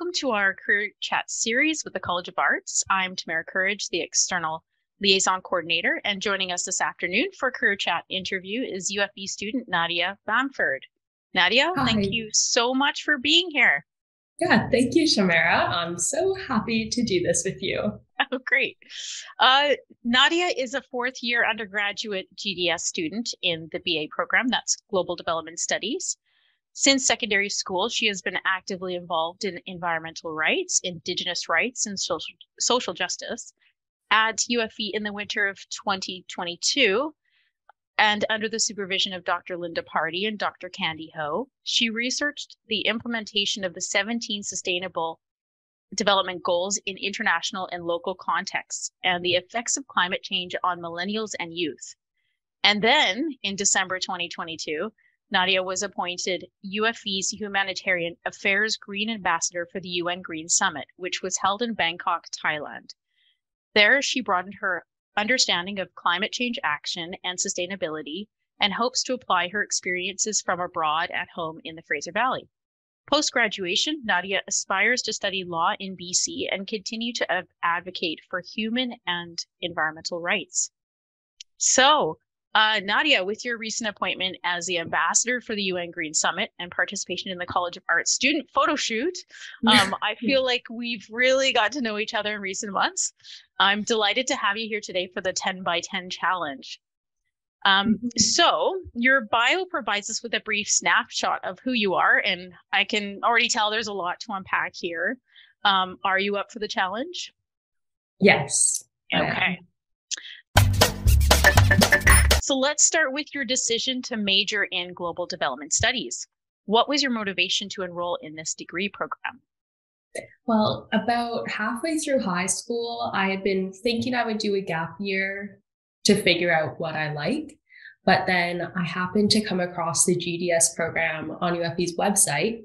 welcome to our Career Chat series with the College of Arts. I'm Tamara Courage, the External Liaison Coordinator, and joining us this afternoon for Career Chat interview is UFV student Nadia Bamford. Nadia, thank Hi. you so much for being here. Yeah, thank you, Shamara. I'm so happy to do this with you. Oh, great. Nadia is a fourth year undergraduate GDS student in the BA program, that's Global Development Studies. Since secondary school, she has been actively involved in environmental rights, Indigenous rights, and social justice. At UFV in the winter of 2022, and under the supervision of Dr. Linda Party and Dr. Candy Ho, she researched the implementation of the 17 Sustainable Development Goals in international and local contexts and the effects of climate change on millennials and youth. And then in December 2022, Nadia was appointed UFV's Humanitarian Affairs Green Ambassador for the UN Green Summit, which was held in Bangkok, Thailand. There, she broadened her understanding of climate change action and sustainability and hopes to apply her experiences from abroad at home in the Fraser Valley. Post-graduation, Nadia aspires to study law in BC and continue to advocate for human and environmental rights. So, Nadia, with your recent appointment as the ambassador for the UN Green Summit and participation in the College of Arts student photo shoot, I feel like we've really got to know each other in recent months. I'm delighted to have you here today for the 10 by 10 challenge. So your bio provides us with a brief snapshot of who you are, and I can already tell there's a lot to unpack here. Are you up for the challenge? Yes. Okay. So let's start with your decision to major in global development studies. What was your motivation to enroll in this degree program? Well, about halfway through high school, I had been thinking I would do a gap year to figure out what I like. But then I happened to come across the GDS program on UFV's website.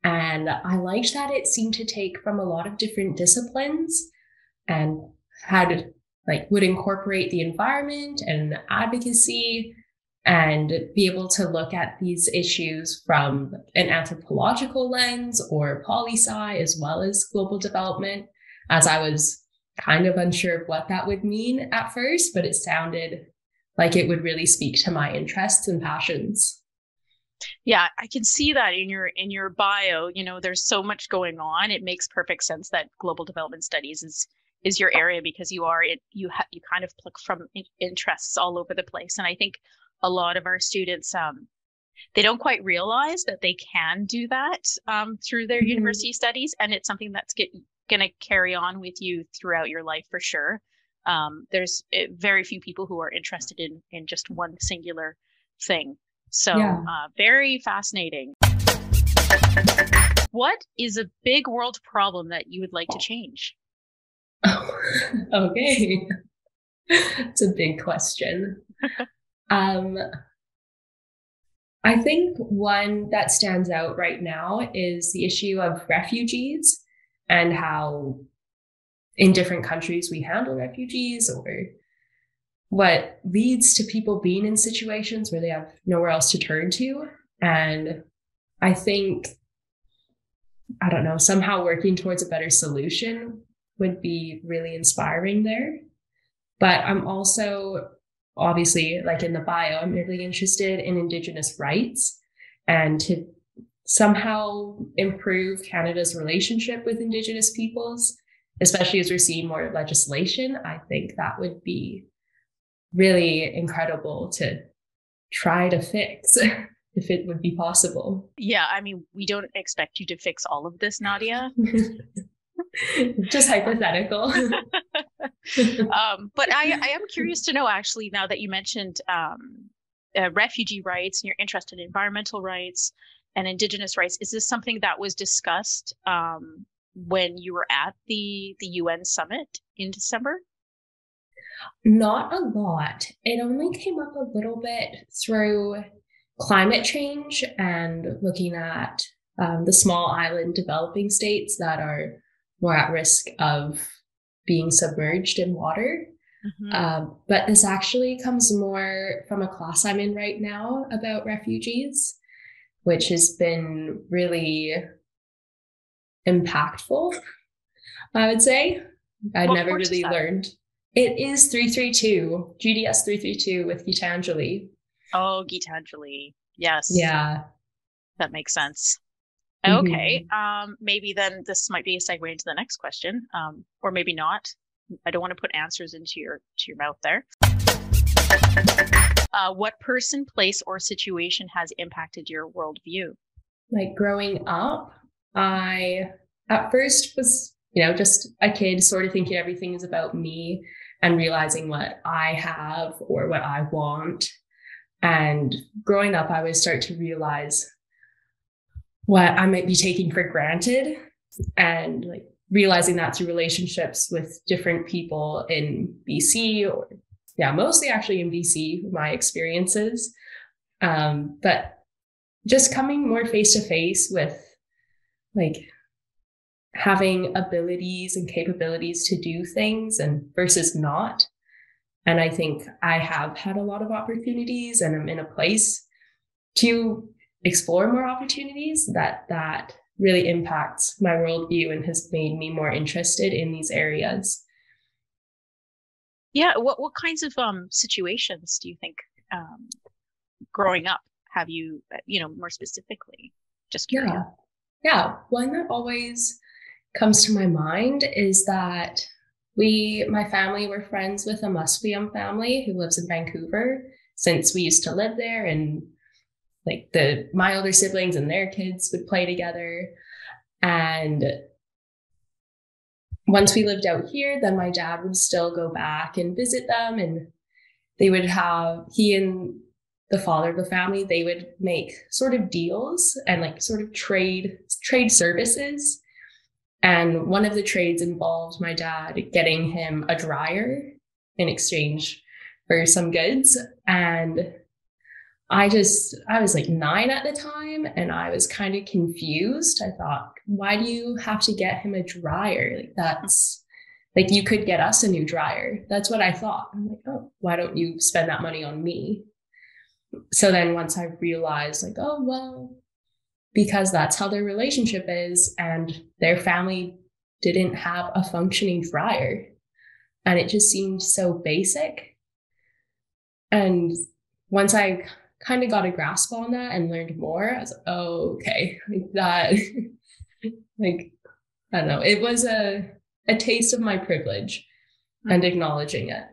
And I liked that it seemed to take from a lot of different disciplines and would incorporate the environment and advocacy and be able to look at these issues from an anthropological lens or poli-sci as well as global development, as I was kind of unsure of what that would mean at first, but it sounded like it would really speak to my interests and passions. Yeah, I can see that in your bio. You know, there's so much going on. It makes perfect sense that global development studies is your area because you kind of pluck from interests all over the place. And I think a lot of our students they don't quite realize that they can do that through their university studies, and it's something that's going to carry on with you throughout your life for sure. There's very few people who are interested in just one singular thing. So Yeah. very fascinating. What is a big world problem that you would like to change? Oh, okay. It's a big question. I think one that stands out right now is the issue of refugees and how in different countries we handle refugees, or what leads to people being in situations where they have nowhere else to turn to. And I think, I don't know, somehow working towards a better solution would be really inspiring there. But I'm also, obviously, like in the bio, I'm really interested in Indigenous rights and to somehow improve Canada's relationship with Indigenous peoples, especially as we're seeing more legislation. I think that would be really incredible to try to fix if it would be possible. Yeah, I mean, we don't expect you to fix all of this, Nadia. Just hypothetical. But I am curious to know, actually, now that you mentioned refugee rights and you're interested in environmental rights and Indigenous rights, is this something that was discussed when you were at the UN summit in December? Not a lot. It only came up a little bit through climate change and looking at the small island developing states that are more at risk of being submerged in water. But this actually comes more from a class I'm in right now about refugees, which has been really impactful, I would say. I'd What never course is really that? learned. It is 332, GDS 332 with Gitanjali. Oh, Geetanjali. Yes, Yeah. that makes sense. Okay. Mm-hmm. Maybe then this might be a segue into the next question, or maybe not. I don't want to put answers into your mouth there. What person, place, or situation has impacted your worldview? Like growing up, I at first was, just a kid sort of thinking everything is about me and realizing what I have or what I want. And growing up, I would start to realize what I might be taking for granted and like realizing that through relationships with different people in BC or yeah, mostly actually in BC, my experiences. But just coming more face to face with like having abilities and capabilities to do things and versus not. And I think I have had a lot of opportunities and I'm in a place to explore more opportunities that really impacts my worldview and has made me more interested in these areas. Yeah, what kinds of situations do you think um, growing up have you, more specifically? Just curious. Yeah. Yeah. One that always comes to my mind is that my family, were friends with a Musqueam family who lives in Vancouver since we used to live there, and like my older siblings and their kids would play together. And once we lived out here, then my dad would still go back and visit them, and they would have he and the father of the family, they would make sort of deals and like sort of trade services. And one of the trades involved my dad getting him a dryer in exchange for some goods. And I was like 9 at the time and I was kind of confused. I thought, why do you have to get him a dryer? Like, that's like, you could get us a new dryer. That's what I thought. I'm like, oh, why don't you spend that money on me? So then once I realized, like, oh, well, because that's how their relationship is, and their family didn't have a functioning dryer. And it just seemed so basic. And once I kind of got a grasp on that and learned more, I was like, oh, okay. Like that, like, I don't know. It was a taste of my privilege and Mhm. acknowledging it.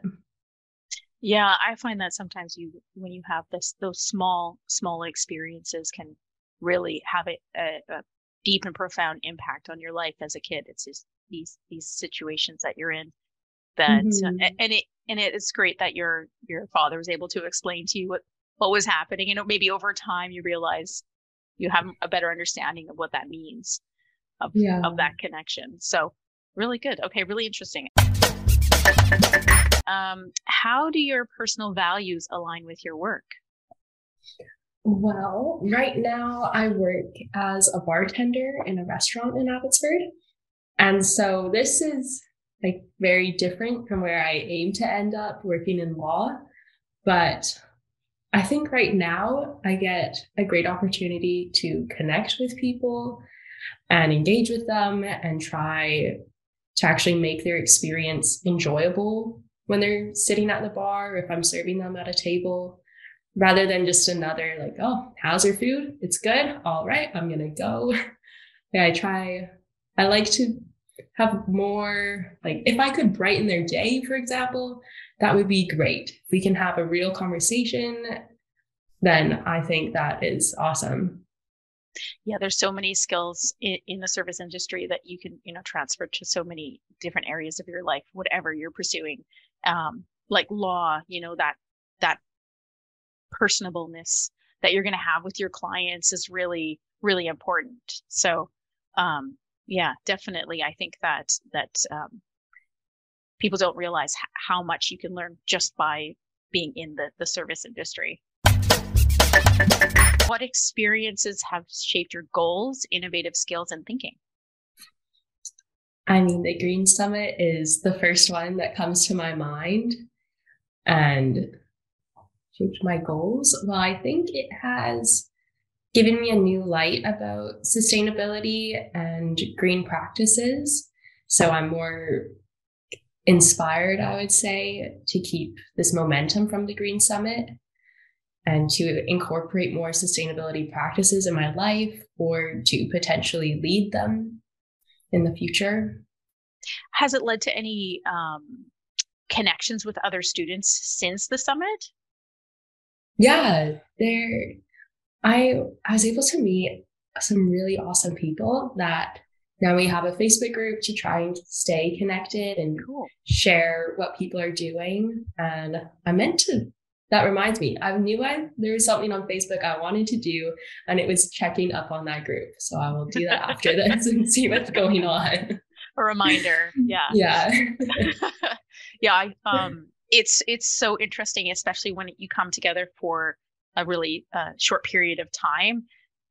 Yeah, I find that sometimes when you have those small experiences can really have a deep and profound impact on your life as a kid. It's just these situations that you're in that, Mm-hmm. and it is great that your father was able to explain to you what was happening. Maybe over time you realize you have a better understanding of what that means of Yeah. that connection. So really good. Okay, really interesting. How do your personal values align with your work? Well, right now I work as a bartender in a restaurant in Abbotsford. And so this is like very different from where I aim to end up working in law. But I think right now I get a great opportunity to connect with people and engage with them and try to actually make their experience enjoyable when they're sitting at the bar or if I'm serving them at a table, rather than just another like, oh, how's your food? It's good. All right, I'm gonna go. Yeah, I like to have more, like, if I could brighten their day, for example, that would be great. If we can have a real conversation, then I think that is awesome. Yeah, there's so many skills in the service industry that you can, transfer to so many different areas of your life, whatever you're pursuing. Like law, that personableness that you're going to have with your clients is really, really important. So, yeah, definitely. I think that people don't realize how much you can learn just by being in the service industry. What experiences have shaped your goals, innovative skills, and thinking? I mean, the Green Summit is the first one that comes to my mind and shaped my goals. Well, I think it has given me a new light about sustainability and green practices. So I'm more inspired, I would say, to keep this momentum from the Green Summit and to incorporate more sustainability practices in my life or to potentially lead them in the future. Has it led to any connections with other students since the summit? Yeah, I was able to meet some really awesome people that now we have a Facebook group to try and stay connected and Cool. share what people are doing. And I meant to, that reminds me, I knew there was something on Facebook I wanted to do, and it was checking up on that group. So I will do that after this and see what's going on. A reminder. Yeah. Yeah. Yeah. It's so interesting, especially when you come together for a really short period of time.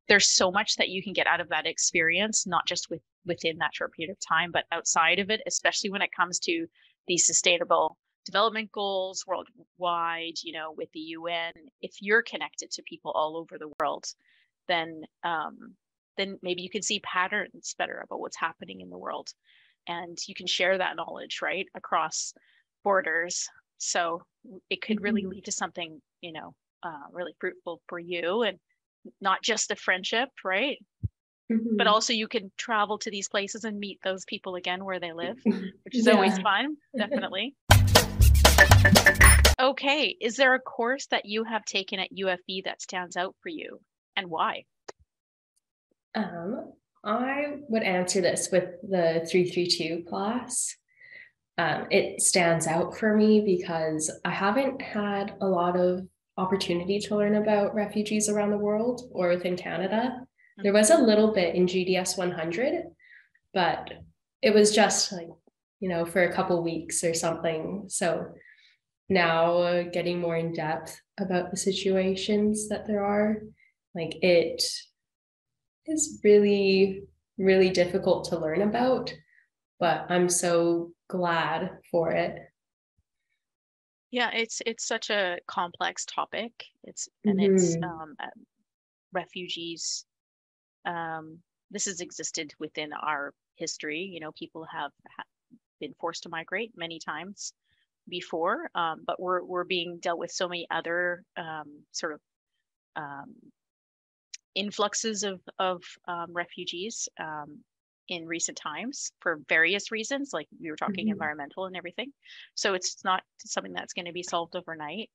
There's so much that you can get out of that experience, not just within that short period of time, but outside of it, especially when it comes to these sustainable development goals worldwide, with the UN. If you're connected to people all over the world, then maybe you can see patterns better about what's happening in the world. And you can share that knowledge, right, across borders. So it could really lead to something, really fruitful for you, and not just a friendship, right? But also you can travel to these places and meet those people again where they live, which is always fun, definitely. Okay, is there a course that you have taken at UFV that stands out for you, and why? I would answer this with the 332 class. It stands out for me because I haven't had a lot of opportunity to learn about refugees around the world or within Canada. There was a little bit in GDS 100, but it was just like, for a couple weeks or something. So now getting more in depth about the situations that there are, like, it is really, really difficult to learn about, but I'm so glad for it. Yeah, it's such a complex topic. It's refugees. This has existed within our history. People have been forced to migrate many times before, but we're being dealt with so many other sort of influxes of refugees in recent times for various reasons, like we were talking environmental and everything. So it's not something that's going to be solved overnight.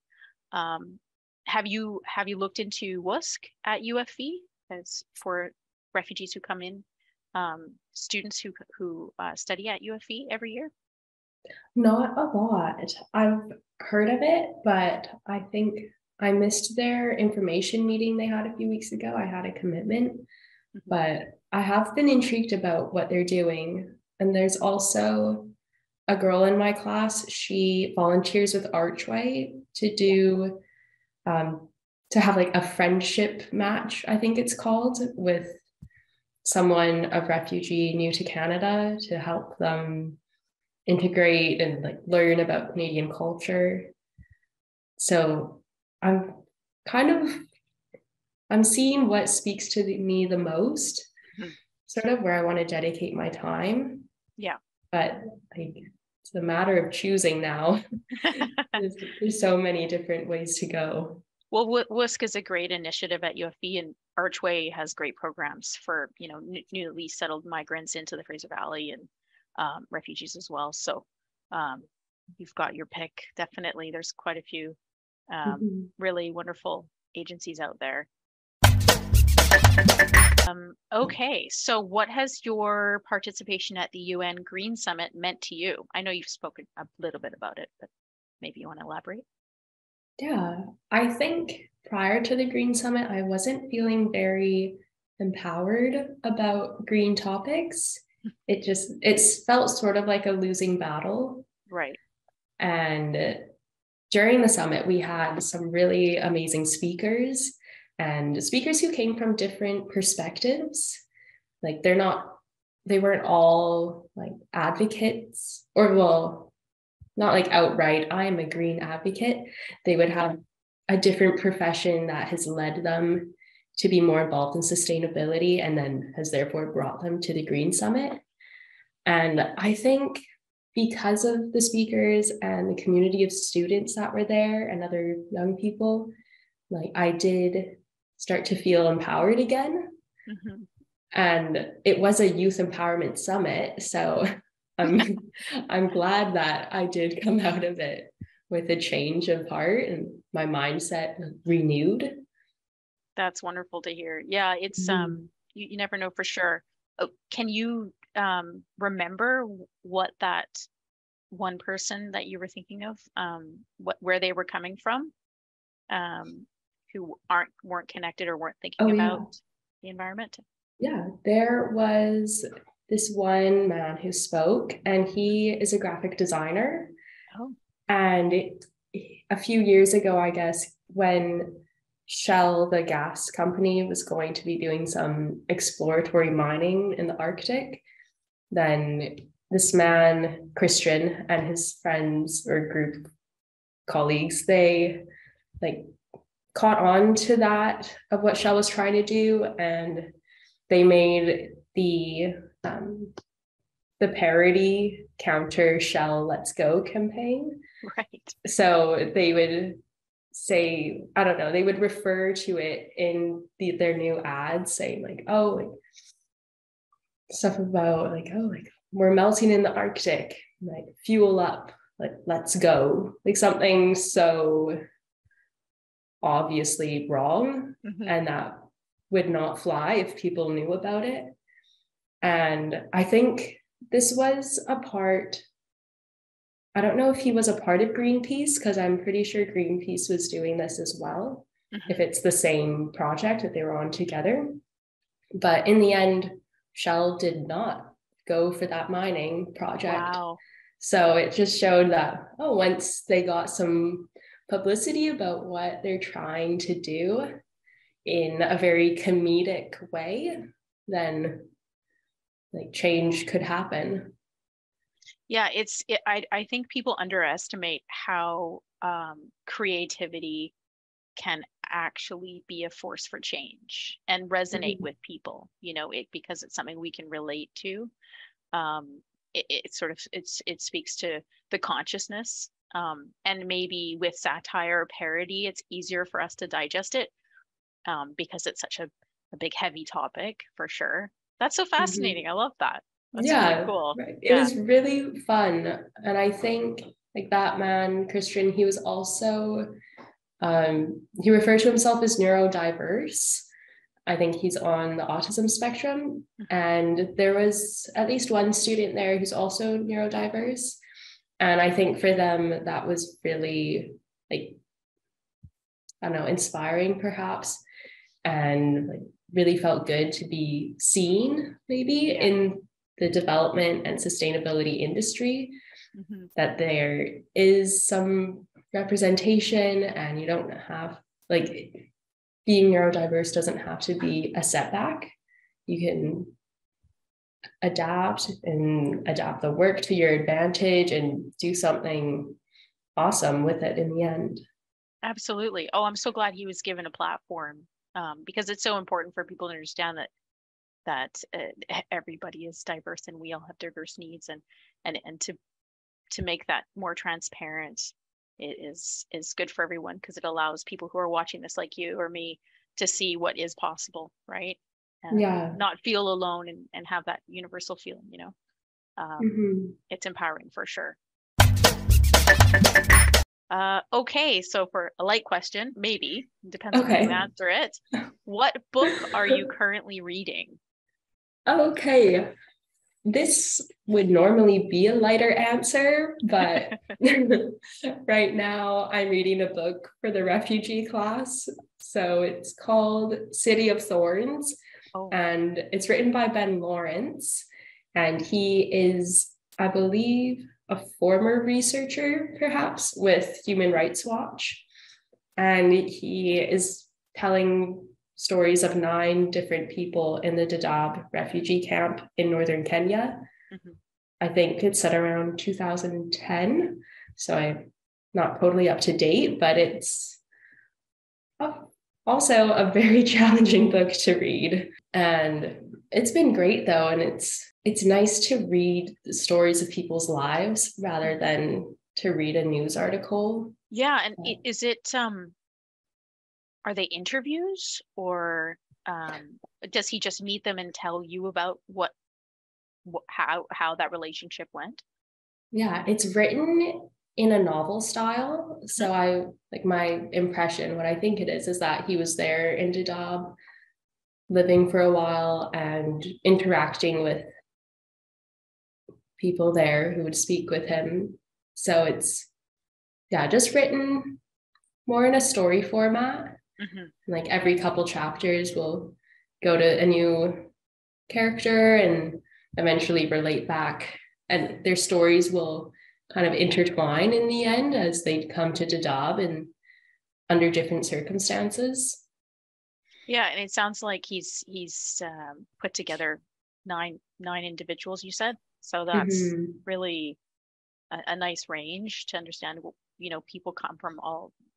Have you looked into WUSC at UFV as for refugees who come in, students who study at UFV every year? Not a lot. I've heard of it, but I think I missed their information meeting they had a few weeks ago. I had a commitment, but I have been intrigued about what they're doing. And there's also a girl in my class. She volunteers with Archway to do, to have like a friendship match, I think it's called, with someone of refugee new to Canada to help them integrate and like learn about Canadian culture. So I'm seeing what speaks to me the most, sort of where I want to dedicate my time. Yeah. But like, it's a matter of choosing now. there's so many different ways to go. Well, WUSC is a great initiative at UFV, and Archway has great programs for, newly settled migrants into the Fraser Valley and refugees as well. So you've got your pick. Definitely. There's quite a few really wonderful agencies out there. Okay, so what has your participation at the UN Green Summit meant to you? I know you've spoken a little bit about it, but maybe you want to elaborate. Yeah, I think prior to the Green Summit, I wasn't feeling very empowered about green topics. It felt sort of like a losing battle. Right. And during the summit, we had some really amazing speakers and speakers who came from different perspectives. Like they weren't all like advocates, or well, not like outright, I am a green advocate. They would have a different profession that has led them to be more involved in sustainability, and then has therefore brought them to the Green Summit. And I think because of the speakers and the community of students that were there and other young people, like I did start to feel empowered again. Mm-hmm. And it was a youth empowerment summit. So I'm glad that I did come out of it with a change of heart and my mindset renewed. That's wonderful to hear. Yeah, it's you never know for sure. Oh, can you remember what that one person that you were thinking of, where they were coming from, who weren't connected or weren't thinking about the environment? Yeah, there was this one man who spoke, and he is a graphic designer. Oh. And a few years ago, I guess, when Shell, the gas company, was going to be doing some exploratory mining in the Arctic, then this man, Christian, and his friends or group colleagues, they like caught on to that of what Shell was trying to do, and they made the parody counter Shell Let's Go campaign. Right. So they would say, I don't know, they would refer to it in their new ads, saying like, oh, like stuff about like, oh, like we're melting in the Arctic, like fuel up, like let's go, like something so obviously wrong, and that would not fly if people knew about it. And I think this was a part, I don't know if he was a part of Greenpeace, because I'm pretty sure Greenpeace was doing this as well, if it's the same project that they were on together. But in the end, Shell did not go for that mining project. Wow. So it just showed that, oh, once they got some publicity about what they're trying to do in a very comedic way, then like change could happen. Yeah, I think people underestimate how creativity can actually be a force for change and resonate with people, because it's something we can relate to. It speaks to the consciousness, and maybe with satire or parody, it's easier for us to digest it, because it's such a big, heavy topic, for sure. That's so fascinating. I love that. That's really cool. Right. It was really fun. And I think like that man, Christian, he was also, he referred to himself as neurodiverse. I think he's on the autism spectrum. And there was at least one student there who's also neurodiverse. And I think for them, that was really like, I don't know, inspiring perhaps. And like really felt good to be seen maybe in the development and sustainability industry, that there is some representation, and you don't have, like, being neurodiverse doesn't have to be a setback. You can adapt the work to your advantage and do something awesome with it in the end. Absolutely. Oh, I'm so glad he was given a platform, because it's so important for people to understand that everybody is diverse and we all have diverse needs, and to make that more transparent, it is good for everyone, because it allows people who are watching this, like you or me, to see what is possible, right? And not feel alone, and have that universal feeling, It's empowering for sure. Okay, so for a light question, maybe, depends on how you answer it. What book are you currently reading? Okay, this would normally be a lighter answer, but right now I'm reading a book for the refugee class. So it's called City of Thorns, and it's written by Ben Lawrence, and he is, I believe, a former researcher, perhaps, with Human Rights Watch. And he is telling stories of 9 different people in the Dadaab refugee camp in northern Kenya. I think it's set around 2010. So I'm not totally up to date, but it's also a very challenging book to read. And it's been great though. And it's nice to read the stories of people's lives rather than to read a news article. Yeah, and is it are they interviews, or does he just meet them and tell you about how that relationship went? Yeah, it's written in a novel style. So I like my impression, what I think it is that he was there in Dadaab living for a while and interacting with people there who would speak with him. So it's, yeah, just written more in a story format. Like every couple chapters will go to a new character and eventually relate back, and their stories will kind of intertwine in the end as they come to Dadaab and under different circumstances. Yeah, and it sounds like he's put together nine individuals, you said. So that's really a nice range to understand. People come from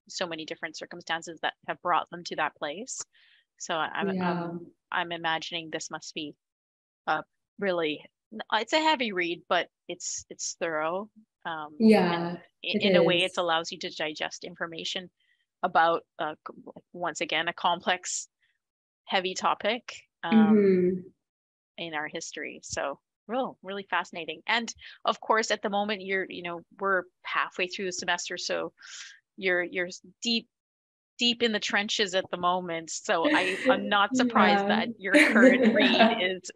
so many different circumstances that have brought them to that place. So I'm imagining this must be really, it's a heavy read, but it's thorough. Yeah, in a way, it allows you to digest information about once again a complex, heavy topic in our history. So really fascinating. And of course, at the moment, we're halfway through the semester, so you're deep in the trenches at the moment. So I'm not surprised that your current read is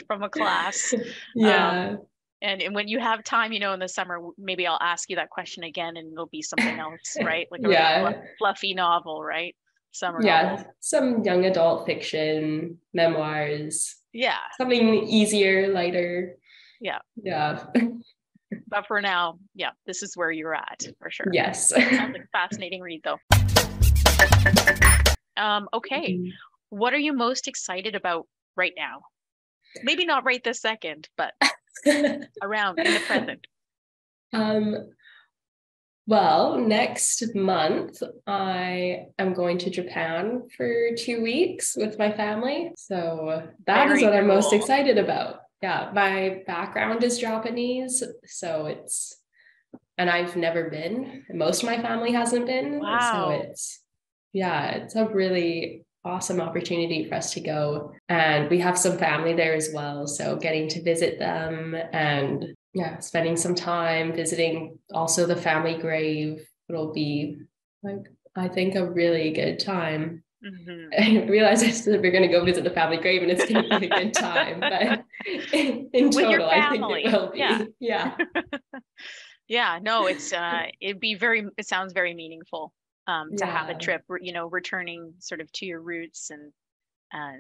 from a class. Yeah. And when you have time, in the summer, maybe I'll ask you that question again, and it'll be something else, right? Like a really fluffy novel, right? Summer novel. Some young adult fiction, memoirs. Yeah. Something easier, lighter. Yeah. Yeah. But for now, yeah, this is where you're at for sure. Yes. Sounds like a fascinating read though. Okay. What are you most excited about right now? Maybe not right this second, but around in the present. Well, next month I am going to Japan for 2 weeks with my family. So that is what I'm most excited about. Yeah, my background is Japanese, so and I've never been. Most of my family hasn't been. Wow. So it's a really awesome opportunity for us to go. And we have some family there as well. So getting to visit them and spending some time visiting also the family grave. It'll be I think a really good time. I realize I said we're going to go visit the family grave and it's going to be a good time, but in total, I think it will be. Yeah. Yeah, no, it sounds very meaningful to have a trip, returning sort of to your roots and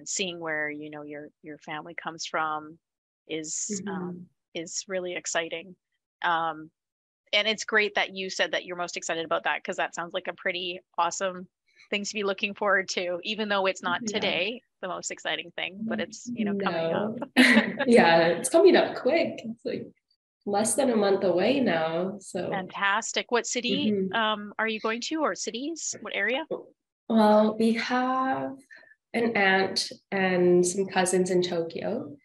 seeing where, your family comes from is really exciting. And it's great that you said that you're most excited about that, because that sounds like a pretty awesome things to be looking forward to, even though it's not today the most exciting thing, but it's coming up. It's coming up quick. It's like less than a month away now. So fantastic. What city are you going to, or cities? What area? Well, we have an aunt and some cousins in Tokyo,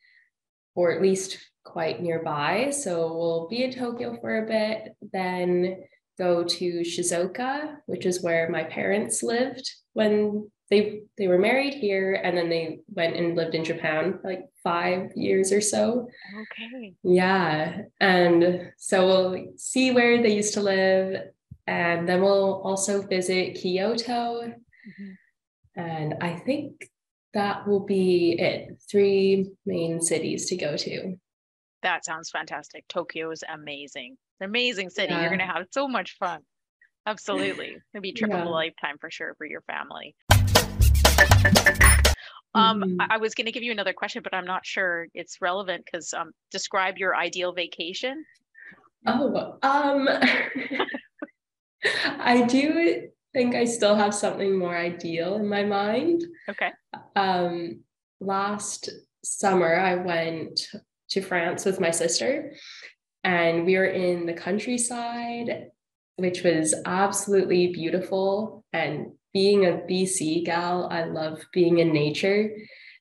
or at least quite nearby. So we'll be in Tokyo for a bit, then go to Shizuoka, which is where my parents lived when they were married here, and then they went and lived in Japan for like 5 years or so. Okay. Yeah. And so we'll see where they used to live, and then we'll also visit Kyoto. And I think that will be it. 3 main cities to go to. That sounds fantastic. Tokyo is amazing. It's an amazing city. You're going to have so much fun. Absolutely. It'll be a trip of a lifetime for sure for your family. I was going to give you another question, but I'm not sure it's relevant, because describe your ideal vacation. I do think I still have something more ideal in my mind. Okay. Last summer, I went to France with my sister, and we were in the countryside, which was absolutely beautiful and being a BC gal, I love being in nature.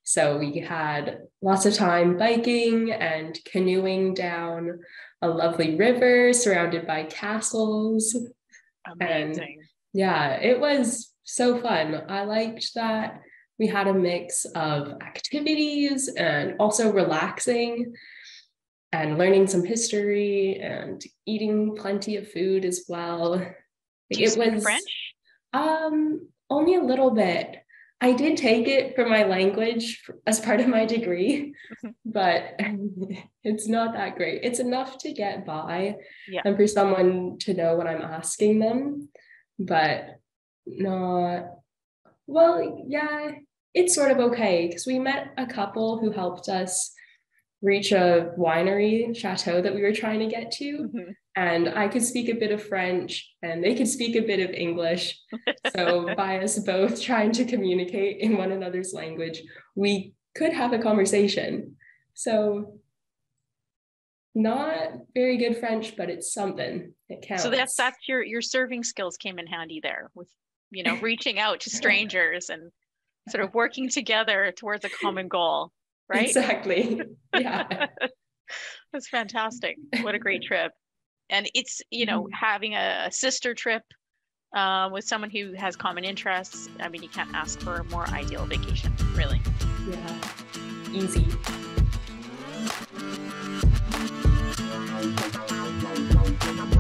So we had lots of time biking and canoeing down a lovely river surrounded by castles. And Amazing. yeah, it was so fun. I liked that we had a mix of activities and also relaxing and learning some history and eating plenty of food as well. Do you It speak was French? only a little bit. I did take it for my language as part of my degree, but it's not that great. It's enough to get by Yeah. and for someone to know what I'm asking them, but not, well, yeah, it's sort of okay because we met a couple who helped us reach a winery chateau that we were trying to get to. Mhm. And I could speak a bit of French and they could speak a bit of English. So by us both trying to communicate in one another's language, we could have a conversation. So not very good French, but it's something. It counts. So that's your serving skills came in handy there with, reaching out to strangers and sort of working together towards a common goal, right? Exactly. Yeah. That's fantastic. What a great trip. And it's, having a sister trip with someone who has common interests. I mean, you can't ask for a more ideal vacation, really. Yeah. Easy.